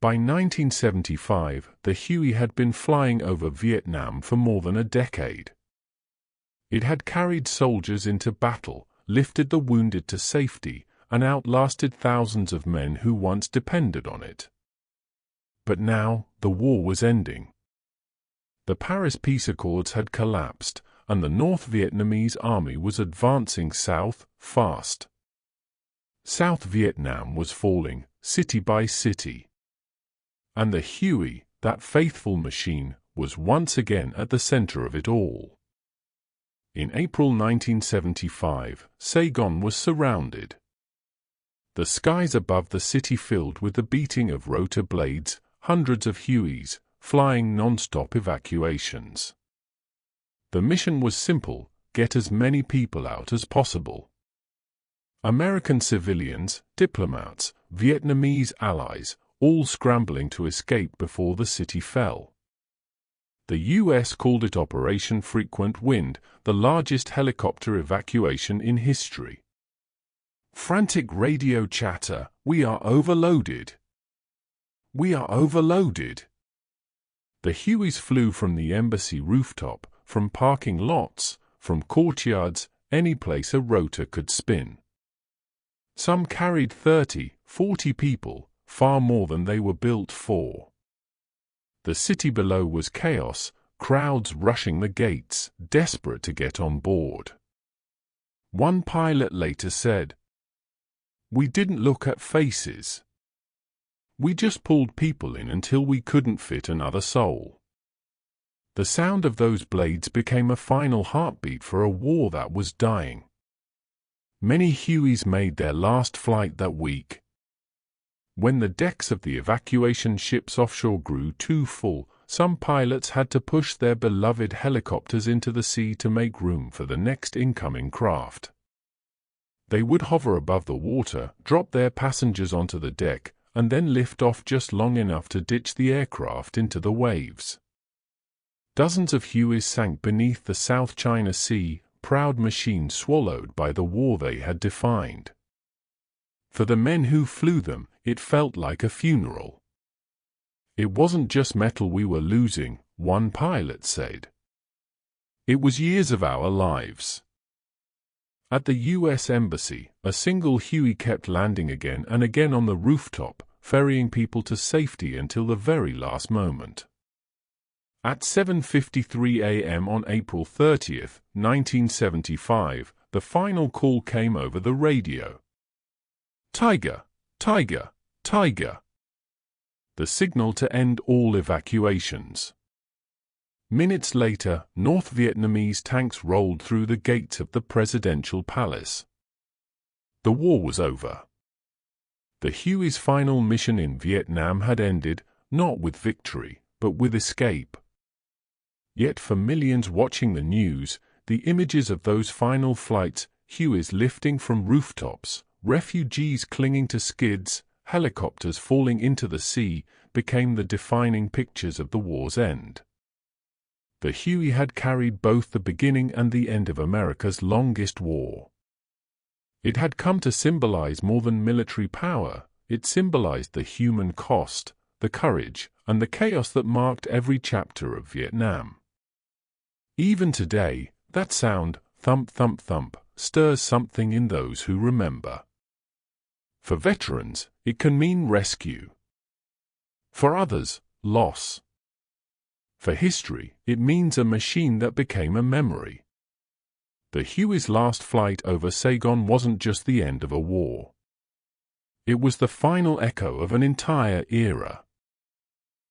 By 1975, the Huey had been flying over Vietnam for more than a decade. It had carried soldiers into battle, lifted the wounded to safety, and outlasted thousands of men who once depended on it. But now, the war was ending. The Paris Peace Accords had collapsed, and the North Vietnamese army was advancing south, fast. South Vietnam was falling, city by city. And the Huey, that faithful machine, was once again at the center of it all. In April 1975, Saigon was surrounded. The skies above the city filled with the beating of rotor blades, hundreds of Hueys, flying non-stop evacuations. The mission was simple: get as many people out as possible. American civilians, diplomats, Vietnamese allies, all scrambling to escape before the city fell. The U.S. called it Operation Frequent Wind, the largest helicopter evacuation in history. Frantic radio chatter: "We are overloaded! We are overloaded!" The Hueys flew from the embassy rooftop, from parking lots, from courtyards, any place a rotor could spin. Some carried 30, 40 people, far more than they were built for. The city below was chaos, crowds rushing the gates, desperate to get on board. One pilot later said, "We didn't look at faces. We just pulled people in until we couldn't fit another soul." The sound of those blades became a final heartbeat for a war that was dying. Many Hueys made their last flight that week. When the decks of the evacuation ships offshore grew too full, some pilots had to push their beloved helicopters into the sea to make room for the next incoming craft. They would hover above the water, drop their passengers onto the deck, and then lift off just long enough to ditch the aircraft into the waves. Dozens of Hueys sank beneath the South China Sea, proud machines swallowed by the war they had defined. For the men who flew them, it felt like a funeral. "It wasn't just metal we were losing," one pilot said. "It was years of our lives." At the U.S. Embassy, a single Huey kept landing again and again on the rooftop, ferrying people to safety until the very last moment. At 7:53 a.m. on April 30, 1975, the final call came over the radio. "Tiger! Tiger! Tiger!" The signal to end all evacuations. Minutes later, North Vietnamese tanks rolled through the gates of the presidential palace. The war was over. The Huey's final mission in Vietnam had ended, not with victory, but with escape. Yet for millions watching the news, the images of those final flights, Hueys lifting from rooftops, refugees clinging to skids, helicopters falling into the sea, became the defining pictures of the war's end. The Huey had carried both the beginning and the end of America's longest war. It had come to symbolize more than military power. It symbolized the human cost, the courage, and the chaos that marked every chapter of Vietnam. Even today, that sound, thump, thump, thump, stirs something in those who remember. For veterans, it can mean rescue. For others, loss. For history, it means a machine that became a memory. The Huey's last flight over Saigon wasn't just the end of a war. It was the final echo of an entire era.